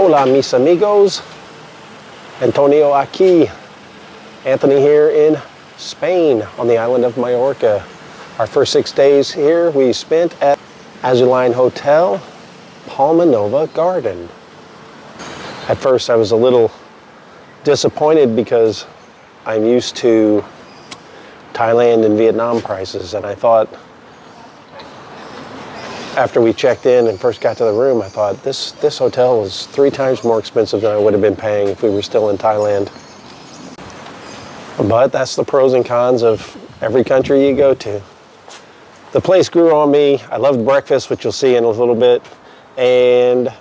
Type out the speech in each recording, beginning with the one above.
Hola, mis amigos. Antonio aquí. Anthony here in Spain on the island of Mallorca. Our first 6 days here we spent at Azuline Hotel, Palmanova Garden. At first I was a little disappointed because I'm used to Thailand and Vietnam prices, and I thought after we checked in and first got to the room, I thought this hotel was 3 times more expensive than I would have been paying if we were still in Thailand. But that's the pros and cons of every country you go to. The place grew on me. I loved breakfast, which you'll see in a little bit, and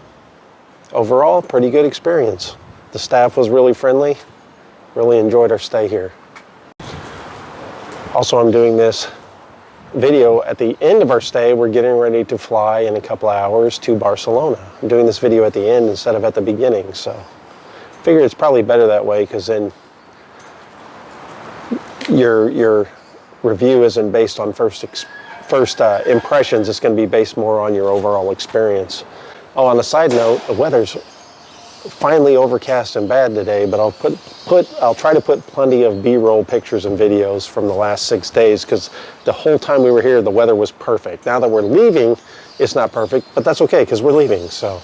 overall, pretty good experience. The staff was really friendly. Really enjoyed our stay here. Also, I'm doing this video at the end of our stay. We're getting ready to fly in a couple of hours to Barcelona. I'm doing this video at the end instead of at the beginning, so I figured it's probably better that way, because then your review isn't based on first impressions. It's going to be based more on your overall experience. Oh, on a side note, the weather's finally overcast and bad today, but I'll try to put plenty of B-roll pictures and videos from the last 6 days, because the whole time we were here the weather was perfect. Now that we're leaving, it's not perfect, but that's okay because we're leaving. So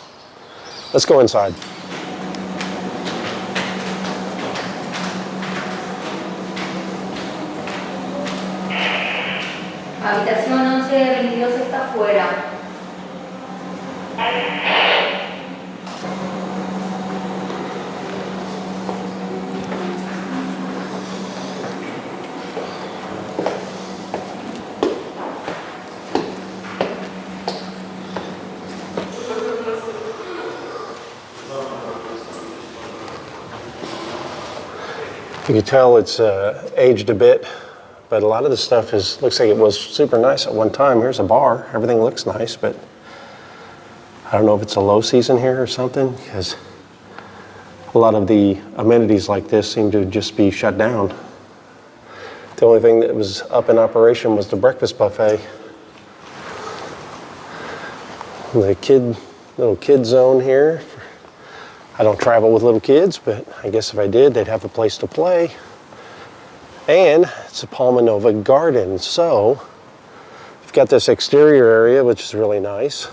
let's go inside. Habitación 1122 está afuera. You can tell it's aged a bit, but a lot of the stuff looks like it was super nice at one time. Here's a bar. Everything looks nice, but I don't know if it's a low season here or something, because a lot of the amenities like this seem to just be shut down. The only thing that was up in operation was the breakfast buffet. The little kid zone here. I don't travel with little kids, but I guess if I did, they'd have a place to play. And it's a Palmanova garden, so you've got this exterior area, which is really nice.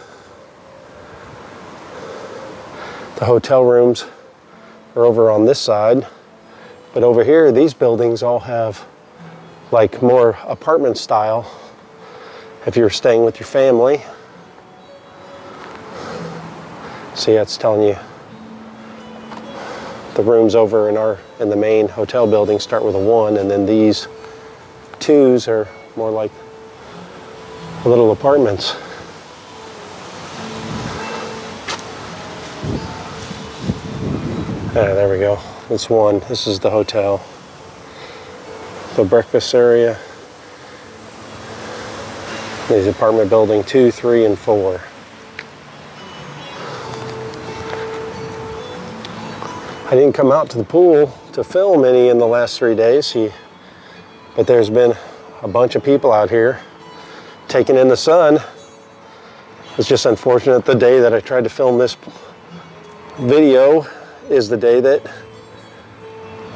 The hotel rooms are over on this side, but over here, these buildings all have like more apartment style if you're staying with your family. See, that's telling you the rooms over in the main hotel building start with a 1, and then these 2s are more like little apartments. There we go. This one. This is the hotel. The breakfast area. These apartment building 2, 3, and 4. I didn't come out to the pool to film any in the last 3 days, but there's been a bunch of people out here taking in the sun. It's just unfortunate the day that I tried to film this video is the day that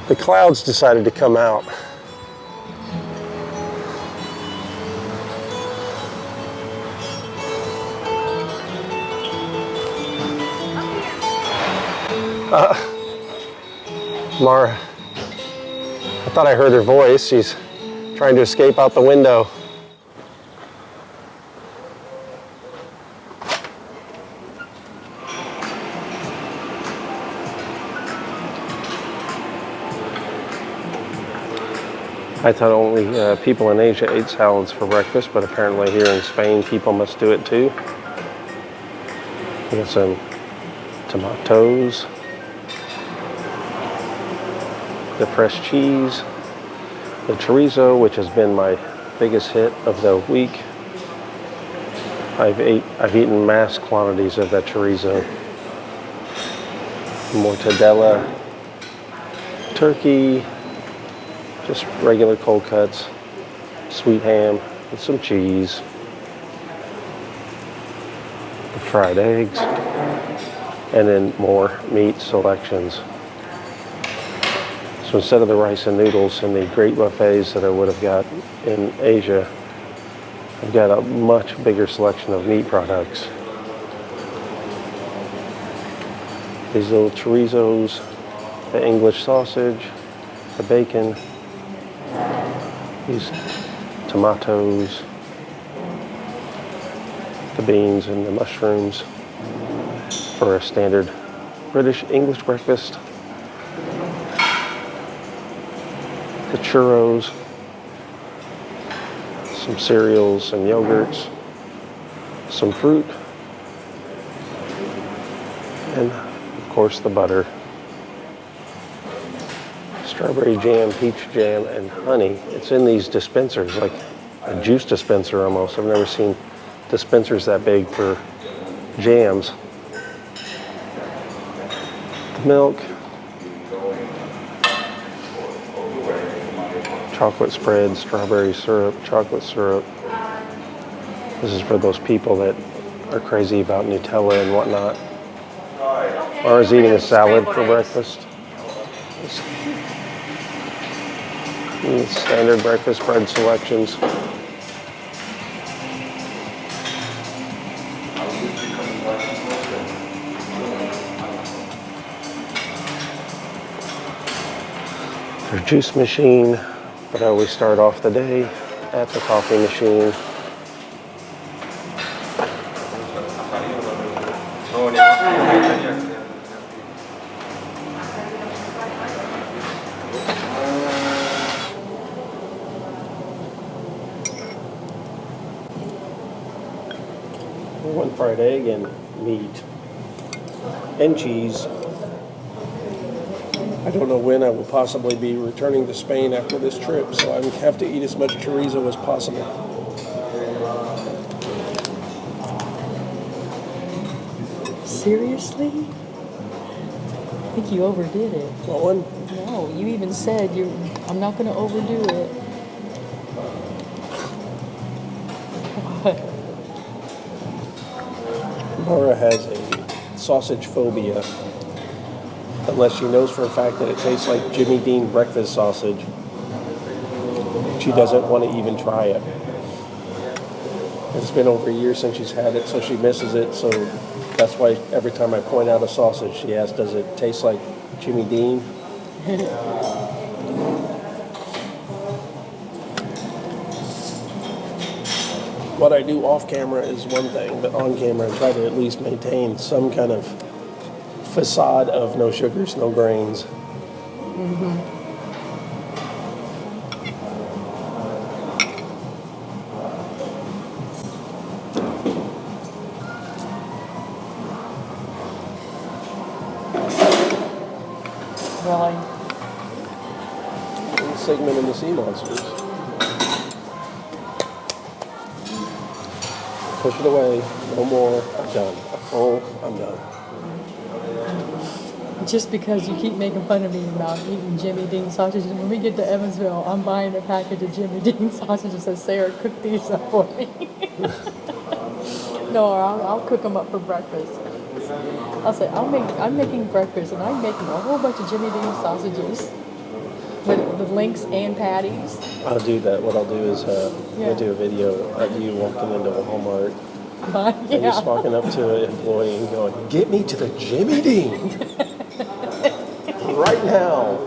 the clouds decided to come out. Mara, I thought I heard her voice. She's trying to escape out the window. I thought only people in Asia ate salads for breakfast, but apparently here in Spain people must do it too. We got some tomatoes, the fresh cheese, the chorizo, which has been my biggest hit of the week. I've eaten mass quantities of that chorizo. Mortadella, turkey, just regular cold cuts, sweet ham with some cheese, the fried eggs, and then more meat selections. So instead of the rice and noodles and the great buffets that I would have got in Asia, I've got a much bigger selection of meat products. These little chorizos, the English sausage, the bacon, these tomatoes, the beans and the mushrooms for a standard British English breakfast. The churros, some cereals, some yogurts, some fruit, and of course the butter. Strawberry jam, peach jam, and honey. It's in these dispensers, like a juice dispenser almost. I've never seen dispensers that big for jams. Milk, chocolate spread, strawberry syrup, chocolate syrup. This is for those people that are crazy about Nutella and whatnot. I was eating a salad for breakfast. Standard breakfast bread selections. Their juice machine, but I always start off the day at the coffee machine. One fried egg and meat and cheese. I don't know when I will possibly be returning to Spain after this trip, so I have to eat as much chorizo as possible. Seriously? I think you overdid it. What one? No, you even said I'm not going to overdo it. What? Laura has a sausage phobia, unless she knows for a fact that it tastes like Jimmy Dean breakfast sausage. She doesn't want to even try it. It's been over a year since she's had it, so she misses it. So that's why every time I point out a sausage, she asks, does it taste like Jimmy Dean? What I do off camera is one thing, but on camera I try to at least maintain some kind of facade of no sugars, no grains. Mm-hmm. Really? Segment in the Sea Monsters. Push it away. No more. I'm done. Oh, I'm done. Just because you keep making fun of me about eating Jimmy Dean sausages, when we get to Evansville, I'm buying a package of Jimmy Dean sausages and Sarah, cook these up for me. No, I'll cook them up for breakfast. I'll say, I'm making breakfast and I'm making a whole bunch of Jimmy Dean sausages with the links and patties. I'll do that. What I'll do is I'll do a video of you walking into a Walmart and just walking up to an employee and going, get me to the Jimmy Dean right now.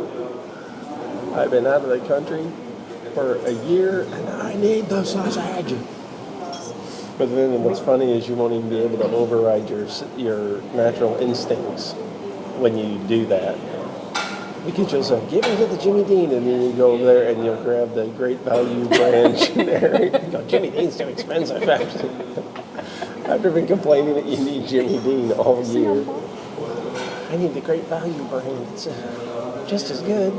I've been out of the country for a year and I need the sausage. But then what's funny is you won't even be able to override your natural instincts when you do that. You can just say, give me to the Jimmy Dean, and then you go over there and you'll grab the Great Value brand generic. You go, Jimmy Dean's too expensive. After been complaining that you need Jimmy Dean all year. I need the Great Value brand. It's just as good.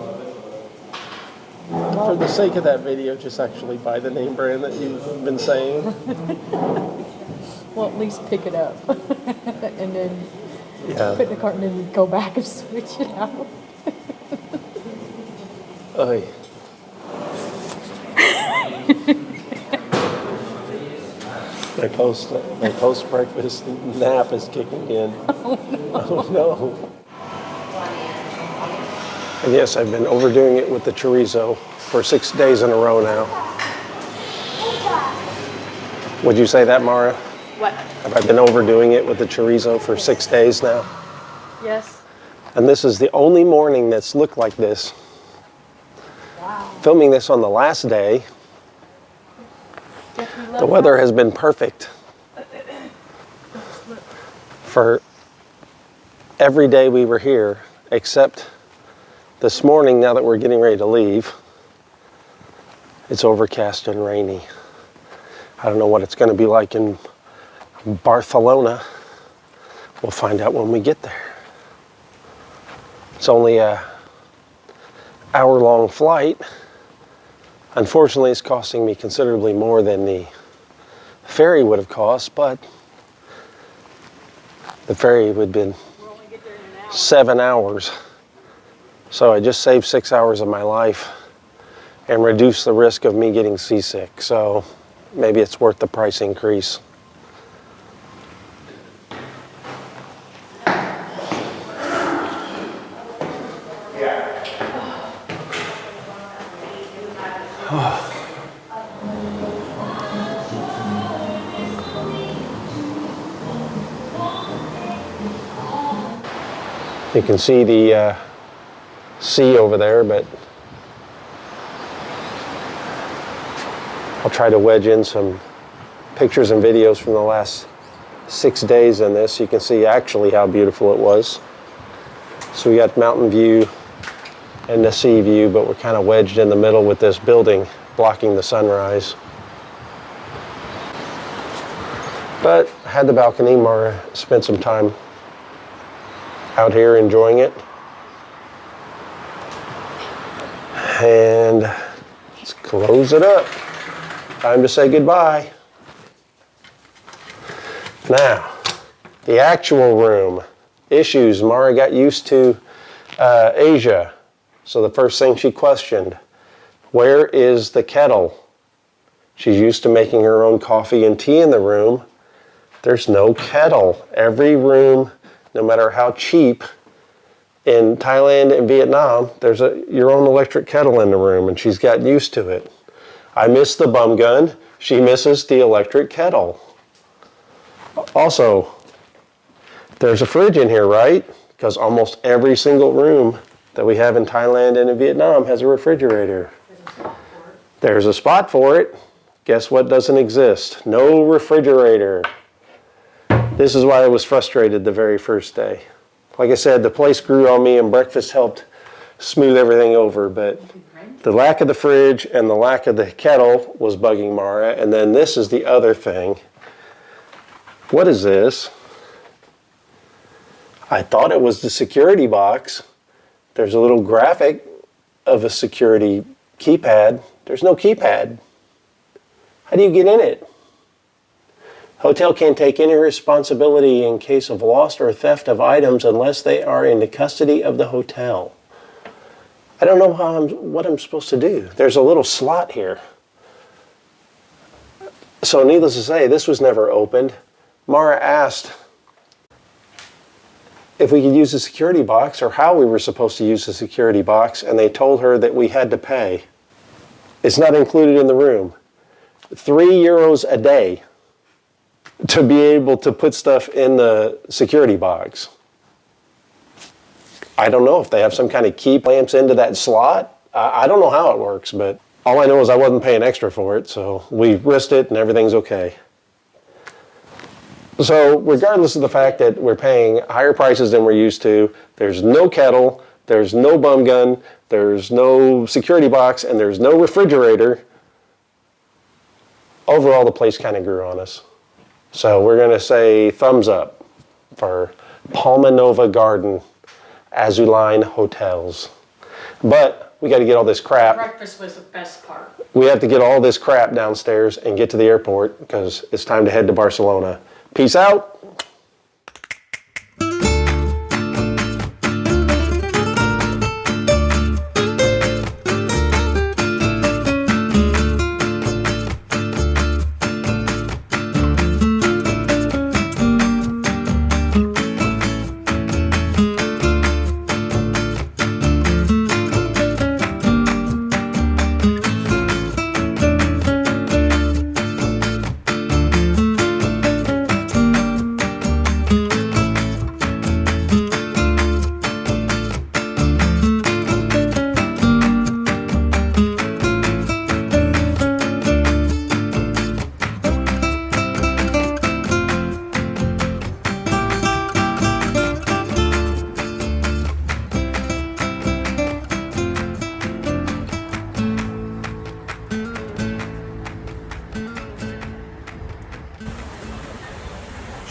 For the sake of that video, just actually buy the name brand that you've been saying. Well, at least pick it up. And then put in the cart and then go back and switch it out. Oy. My post breakfast nap is kicking in. Oh no. And yes, I've been overdoing it with the chorizo for 6 days in a row now. Would you say that, Mara? What? Have I been overdoing it with the chorizo for 6 days now? Yes. And this is the only morning that's looked like this. Wow. Filming this on the last day. The weather has been perfect for every day we were here, except this morning, now that we're getting ready to leave. It's overcast and rainy. I don't know what it's going to be like in Barcelona. We'll find out when we get there. It's only an hour-long flight. Unfortunately, it's costing me considerably more than the ferry would have cost, but the ferry would have been 7 hours. So I just saved 6 hours of my life and reduced the risk of me getting seasick. So maybe it's worth the price increase. You can see the sea over there, but I'll try to wedge in some pictures and videos from the last 6 days in this. You can see actually how beautiful it was. So we got mountain view and the sea view, but we're kind of wedged in the middle with this building blocking the sunrise. But I had the balcony. Mara spent some time out here enjoying it. And let's close it up. Time to say goodbye. Now, the actual room. Issues. Mara got used to Asia. So the first thing she questioned, where is the kettle? She's used to making her own coffee and tea in the room. There's no kettle. Every room, no matter how cheap, in Thailand and Vietnam, there's your own electric kettle in the room, and she's gotten used to it. I miss the bum gun. She misses the electric kettle. Also, there's a fridge in here, right? Because almost every single room that we have in Thailand and in Vietnam has a refrigerator. There's a spot for it. Guess what doesn't exist? No refrigerator. This is why I was frustrated the very first day. Like I said, the place grew on me and breakfast helped smooth everything over, but the lack of the fridge and the lack of the kettle was bugging Mara. And then this is the other thing. What is this? I thought it was the security box. There's a little graphic of a security keypad. There's no keypad. How do you get in it? Hotel can't take any responsibility in case of loss or theft of items unless they are in the custody of the hotel. I don't know what I'm supposed to do. There's a little slot here. So needless to say, this was never opened. Mara asked if we could use the security box or how we were supposed to use the security box, and they told her that we had to pay. It's not included in the room. €3 a day to be able to put stuff in the security box. I don't know if they have some kind of key clamps into that slot. I don't know how it works, but all I know is I wasn't paying extra for it, so we risked it and everything's okay. So regardless of the fact that we're paying higher prices than we're used to, there's no kettle, there's no bum gun, there's no security box, and there's no refrigerator. Overall, the place kind of grew on us. So we're going to say thumbs up for Palmanova Garden, Azuline Hotels. But we got to get all this crap. Breakfast was the best part. We have to get all this crap downstairs and get to the airport because it's time to head to Barcelona. Peace out.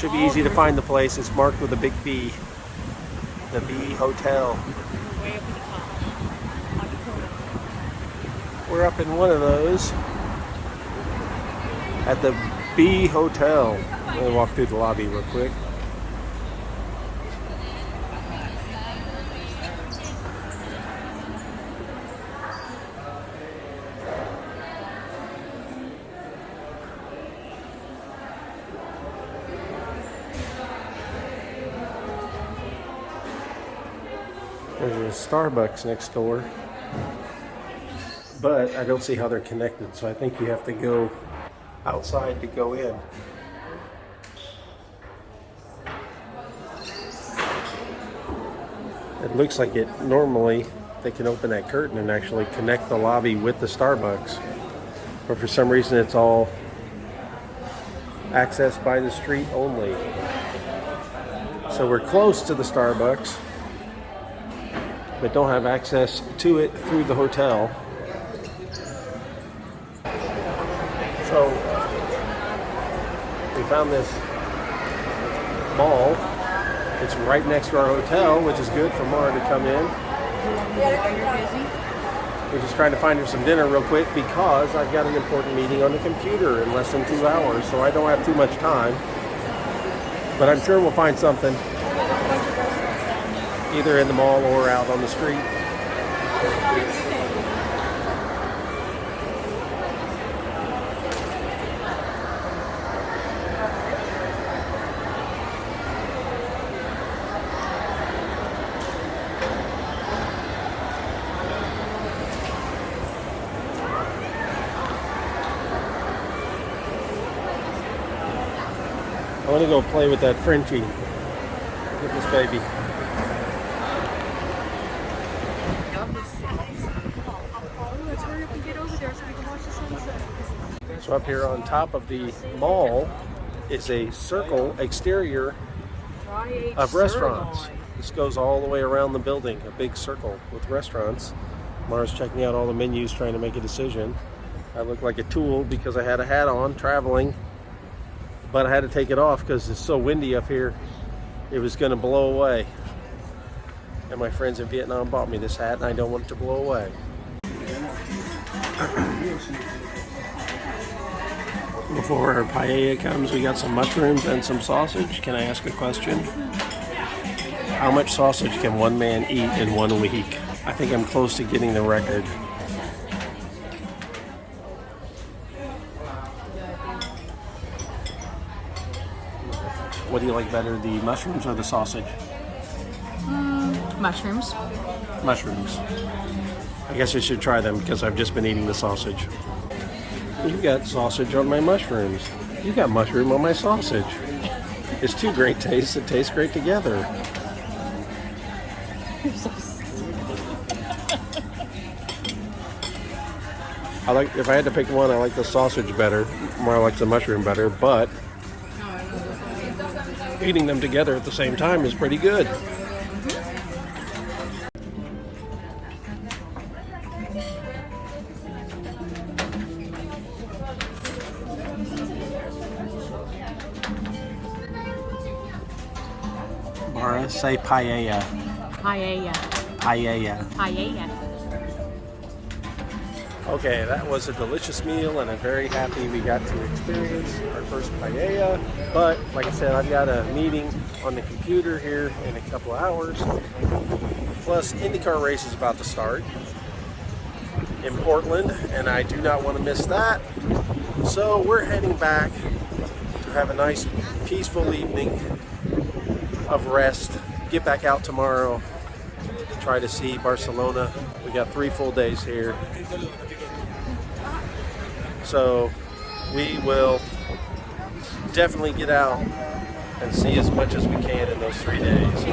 Should be easy to find the place. It's marked with a big B. The B Hotel. Way up at the top. On the corner. We're up in one of those at the B Hotel. I'm gonna walk through the lobby real quick. There's a Starbucks next door, but I don't see how they're connected, so I think you have to go outside to go in. It looks like it normally they can open that curtain and actually connect the lobby with the Starbucks, but for some reason it's all accessed by the street only. So we're close to the Starbucks, but don't have access to it through the hotel. So we found this mall. It's right next to our hotel, which is good for Mara to come in. We're just trying to find her some dinner real quick because I've got an important meeting on the computer in less than 2 hours, so I don't have too much time. But I'm sure we'll find something, either in the mall or out on the street. I want to go play with that Frenchie. Look at this baby. Let's hurry up and get over there so we can watch the sunset. So up here on top of the mall is a circle exterior of restaurants. This goes all the way around the building, a big circle with restaurants. Mara's checking out all the menus, trying to make a decision. I look like a tool because I had a hat on traveling, but I had to take it off because it's so windy up here. It was going to blow away. And my friends in Vietnam bought me this hat and I don't want it to blow away. Before our paella comes, we got some mushrooms and some sausage. Can I ask a question? How much sausage can one man eat in 1 week? I think I'm close to getting the record. What do you like better, the mushrooms or the sausage? Mushrooms. Mushrooms. I guess I should try them because I've just been eating the sausage. You got sausage on my mushrooms. You got mushroom on my sausage. It's two great tastes that taste great together. If I had to pick one, I like the sausage better. More like the mushroom better, but eating them together at the same time is pretty good. Mara, say paella. Paella. Paella. Paella. Okay, that was a delicious meal and I'm very happy we got to experience our first paella. But like I said, I've got a meeting on the computer here in a couple of hours. Plus, IndyCar race is about to start in Portland and I do not want to miss that. So we're heading back to have a nice peaceful evening of rest. Get back out tomorrow. Try to see Barcelona. We got 3 full days here. So we will definitely get out and see as much as we can in those 3 days.